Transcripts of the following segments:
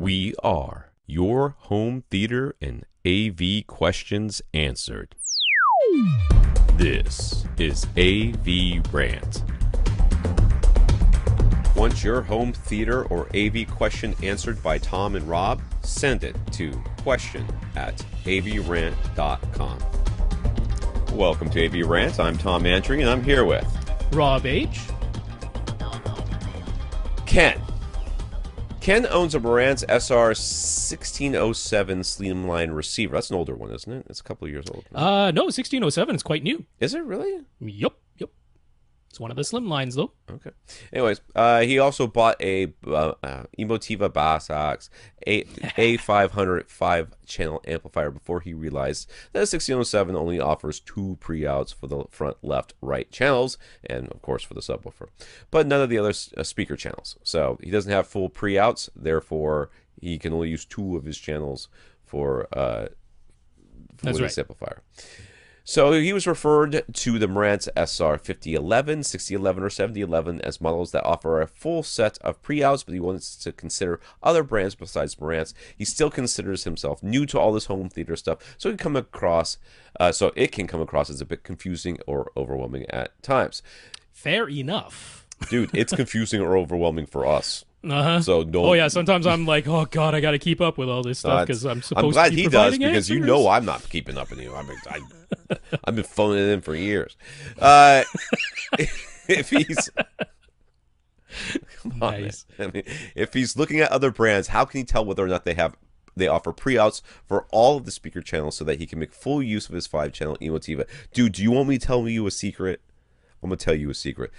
We are your home theater and AV questions answered. This is AVRant. Want your home theater or AV question answered by Tom and Rob? Send it to question@avrant.com. Welcome to AVRant. I'm Tom Andry, and I'm here with Rob H. Ken. Ken owns a Marantz SR 1607 Slimline receiver. That's an older one, isn't it? It's a couple of years old. No, 1607 is quite new. Is it really? Yep. It's one of the slim lines, though. Okay. Anyways, he also bought a Emotiva Bass Axe A500 5-channel amplifier before he realized that a 1607 only offers 2 pre-outs for the front, left, right channels, and of course for the subwoofer, but none of the other speaker channels. So he doesn't have full pre-outs, therefore he can only use 2 of his channels for this amplifier. So he was referred to the Marantz SR 5011, 6011, or 7011 as models that offer a full set of pre-outs, but he wants to consider other brands besides Marantz. He still considers himself new to all this home theater stuff, so it can come across as a bit confusing or overwhelming at times. Fair enough. Dude, it's confusing or overwhelming for us. Uh-huh. So don't. Oh yeah, sometimes I'm like, oh god, I got to keep up with all this stuff because I'm supposed to be providing answers. I'm glad he does, because you know I'm not keeping up with you. I've been phoning it in for years. If he's nice. If he's looking at other brands, how can he tell whether or not they offer pre-outs for all of the speaker channels so that he can make full use of his 5-channel Emotiva? Dude, do you want me to tell you a secret? I'm gonna tell you a secret.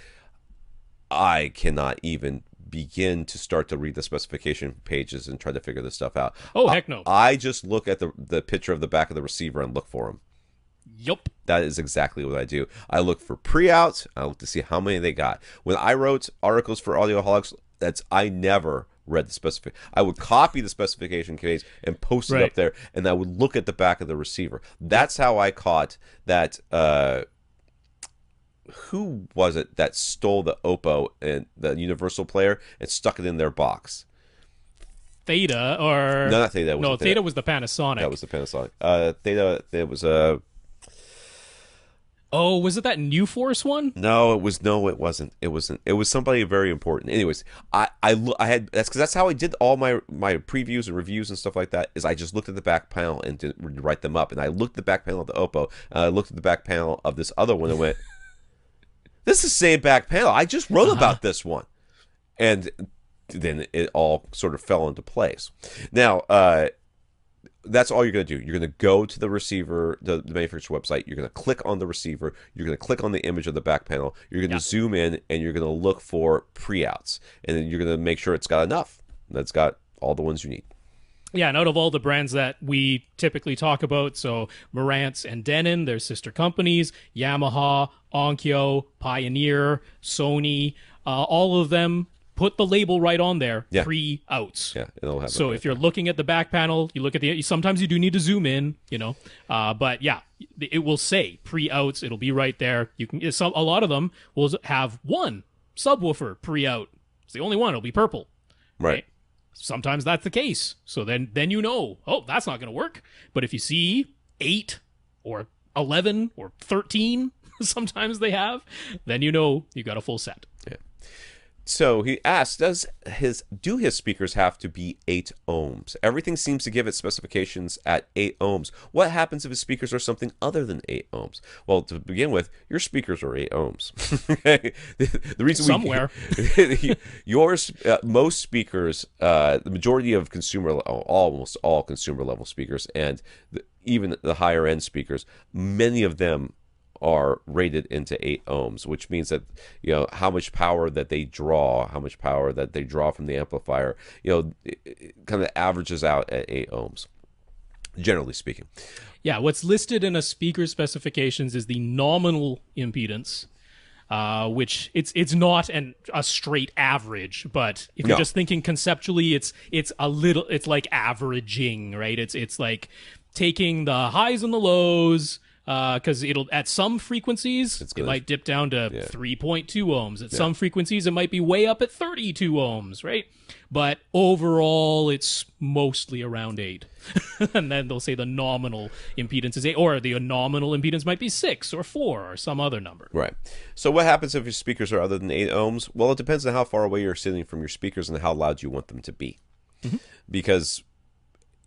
I cannot even begin to start to read the specification pages and try to figure this stuff out. Oh, heck no. I just look at the picture of the back of the receiver and look for them. Yup. That is exactly what I do. I look for pre-outs. I look to see how many they got. When I wrote articles for Audioholics, I never read the specification. I would copy the specification page and post it up there, and I would look at the back of the receiver. That's how I caught that. Who was it that stole the Oppo and the Universal player and stuck it in their box? Theta or no, not Theta. No, Theta was the Panasonic. That was the Panasonic. Theta. It was Oh, was it that New Force one? No, it wasn't. It was somebody very important. Anyways, I had that's how I did all my previews and reviews and stuff like that. Is I just looked at the back panel and didn't write them up. And I looked at the back panel of the Oppo. And I looked at the back panel of this other one and went, this is the same back panel. I just wrote about this one. And then it all sort of fell into place. Now, that's all you're going to do. You're going to go to the receiver, the manufacturer's website. You're going to click on the receiver. You're going to click on the image of the back panel. You're going to zoom in, and you're going to look for pre-outs. And then you're going to make sure it's got enough. That's got all the ones you need. Yeah, and out of all the brands that we typically talk about, so Marantz and Denon, their sister companies, Yamaha, Onkyo, Pioneer, Sony, all of them put the label right on there, pre-outs. Yeah, it'll have. So if you're looking at the back panel, you look at sometimes you do need to zoom in, but yeah, it will say pre-outs. It'll be right there. You can. A lot of them will have one subwoofer pre-out. It's the only one. It'll be purple. Right. Sometimes that's the case. So then you know, oh, that's not going to work. But if you see 8 or 11 or 13, sometimes they have, then you know you got a full set. Yeah. So he asked, do his speakers have to be 8 ohms? Everything seems to give its specifications at 8 ohms. What happens if his speakers are something other than 8 ohms? Well, to begin with, your speakers are 8 ohms. The reason somewhere yours, most speakers, the majority of almost all consumer level speakers, and even the higher end speakers, many of them are rated into 8 ohms, which means that how much power that they draw from the amplifier, it kind of averages out at 8 ohms, generally speaking. Yeah, what's listed in a speaker specifications is the nominal impedance, which it's not a straight average, but if you're just thinking conceptually, it's like averaging, right? It's like taking the highs and the lows, because it'll at some frequencies it might dip down to 3.2 ohms. At some frequencies, it might be way up at 32 ohms, right? But overall, it's mostly around 8. And then they'll say the nominal impedance is 8, or the nominal impedance might be 6 or 4 or some other number. Right. So what happens if your speakers are other than 8 ohms? Well, it depends on how far away you're sitting from your speakers and how loud you want them to be. Because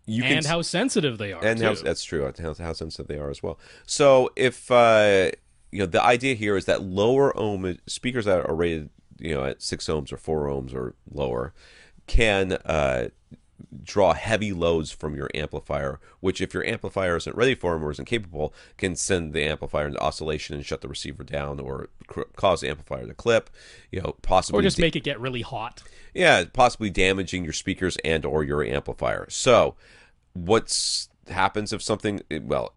you can... And how sensitive they are, and too. That's true, how sensitive they are as well. So if, the idea here is that lower ohm speakers that are rated, at 6 ohms or 4 ohms or lower can draw heavy loads from your amplifier, which if your amplifier isn't ready for them or isn't capable, can send the amplifier into oscillation and shut the receiver down, or cause the amplifier to clip, possibly, or just make it get really hot. Yeah, possibly damaging your speakers and or your amplifier. So what happens if something, well,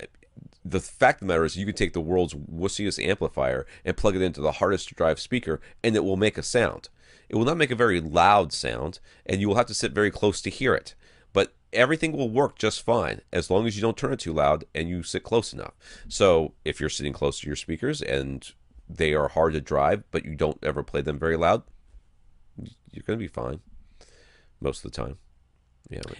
the fact of the matter is you could take the world's wussiest amplifier and plug it into the hardest to drive speaker and it will make a sound. It will not make a very loud sound, and you will have to sit very close to hear it. But everything will work just fine as long as you don't turn it too loud and you sit close enough. So if you're sitting close to your speakers and they are hard to drive, but you don't ever play them very loud, you're going to be fine most of the time.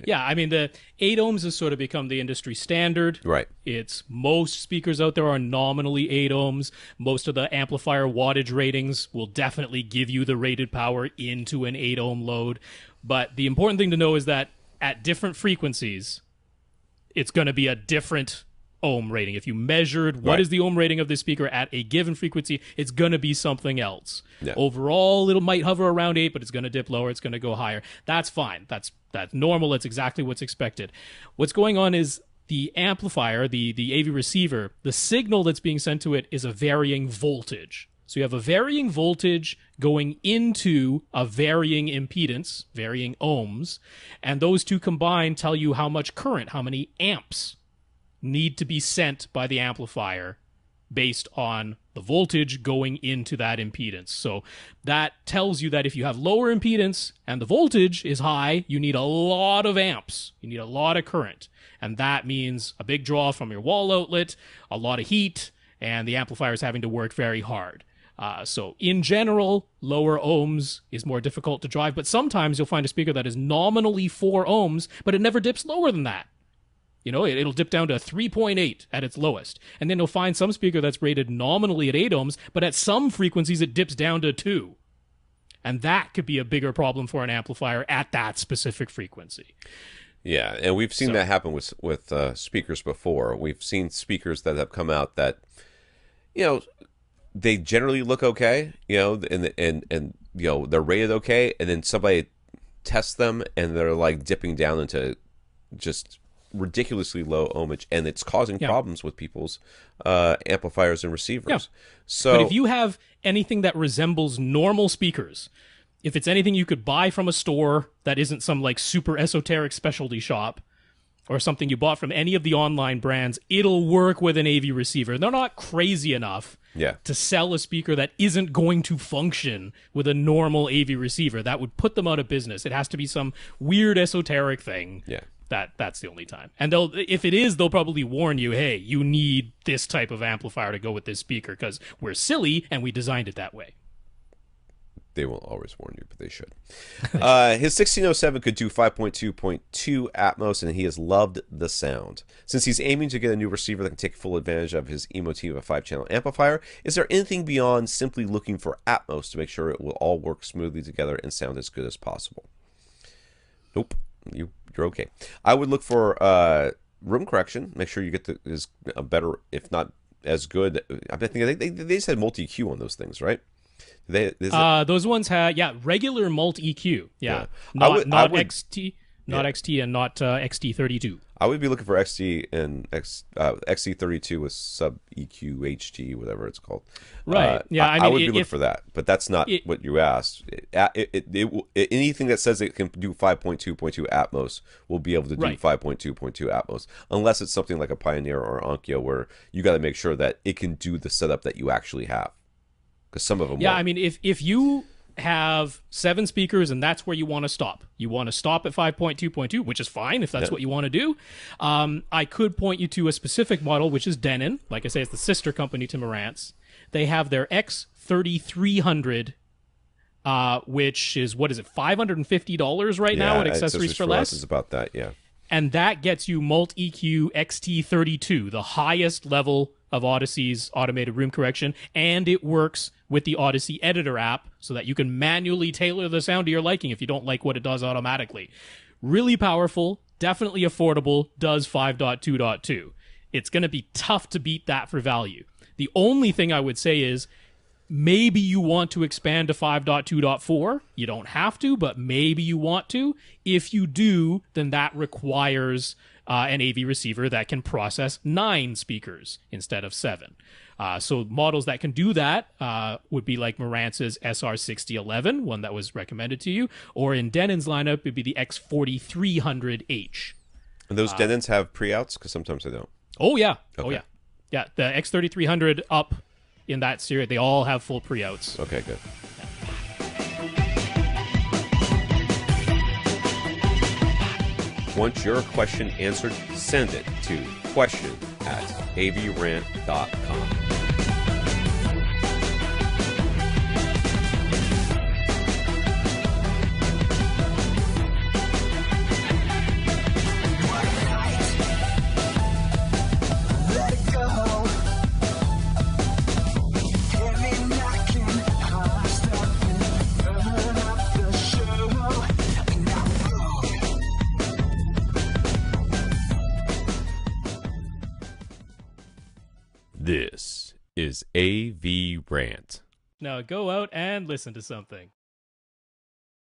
Yeah, I mean, the 8 ohms has sort of become the industry standard. Right. It's most speakers out there are nominally 8 ohms. Most of the amplifier wattage ratings will definitely give you the rated power into an 8 ohm load. But the important thing to know is that at different frequencies, it's going to be a different ohm rating. If you measured what is the ohm rating of this speaker at a given frequency, it's going to be something else. Yeah. Overall, it might hover around 8, but it's going to dip lower. It's going to go higher. That's fine. That's normal. It's exactly what's expected. What's going on is the amplifier, the AV receiver, the signal that's being sent to it is a varying voltage. So you have a varying voltage going into a varying impedance, varying ohms, and those two combined tell you how much current, how many amps need to be sent by the amplifier based on the voltage going into that impedance. So that tells you that if you have lower impedance and the voltage is high, you need a lot of amps. You need a lot of current. And that means a big draw from your wall outlet, a lot of heat, and the amplifier is having to work very hard. So in general, lower ohms is more difficult to drive, but sometimes you'll find a speaker that is nominally 4 ohms, but it never dips lower than that. It'll dip down to 3.8 at its lowest. And then you'll find some speaker that's rated nominally at 8 ohms, but at some frequencies it dips down to 2. And that could be a bigger problem for an amplifier at that specific frequency. Yeah, and we've seen that happen with speakers before. We've seen speakers that have come out that, they generally look okay, and they're rated okay, and then somebody tests them and they're like dipping down into just ridiculously low ohmage, and it's causing problems with people's amplifiers and receivers. Yeah. So, but if you have anything that resembles normal speakers, if it's anything you could buy from a store that isn't some like super esoteric specialty shop, or something you bought from any of the online brands, it'll work with an AV receiver. They're not crazy enough to sell a speaker that isn't going to function with a normal AV receiver. That would put them out of business. It has to be some weird esoteric thing. Yeah. That's the only time. And if it is, they'll probably warn you, hey, you need this type of amplifier to go with this speaker because we're silly and we designed it that way. They won't always warn you, but they should. His 1607 could do 5.2.2 Atmos, and he has loved the sound. Since he's aiming to get a new receiver that can take full advantage of his Emotiva 5-channel amplifier, is there anything beyond simply looking for Atmos to make sure it will all work smoothly together and sound as good as possible? Nope. You're okay. I would look for room correction. Make sure you get a better, if not as good. I think they said multi-EQ on those things, right? Those ones had regular multi EQ. Yeah. Not XT, not XT, and not XT32. I would be looking for XT and XT32 with sub EQ HT, whatever it's called. Right. I would be looking for that, but that's not what you asked. Anything that says it can do 5.2.2 Atmos will be able to do 5.2.2 Atmos, unless it's something like a Pioneer or Onkyo where you got to make sure that it can do the setup that you actually have. Because some of them won't. I mean, if you have 7 speakers, and that's where you want to stop. You want to stop at 5.2.2, which is fine if that's what you want to do. I could point you to a specific model, which is Denon. Like I say, it's the sister company to Marantz. They have their X3300, which is, what is it, $550 right now at Accessories for Less? It's about that, yeah. And that gets you Mult EQ XT32, the highest level of Odyssey's automated room correction, and it works with the Odyssey Editor app so that you can manually tailor the sound to your liking if you don't like what it does automatically. Really powerful, definitely affordable, does 5.2.2. It's going to be tough to beat that for value. The only thing I would say is maybe you want to expand to 5.2.4. You don't have to, but maybe you want to. If you do, then that requires an AV receiver that can process 9 speakers instead of 7. So models that can do that would be like Marantz's SR6011, one that was recommended to you, or in Denon's lineup, it'd be the X4300H. And those Denons have pre-outs? Because sometimes they don't. Oh, yeah. Okay. Oh, yeah. Yeah, the X3300 up in that series, they all have full pre-outs. Okay, good. Want your question answered? Send it to question@avrant.com. This is AVRant. Now go out and listen to something.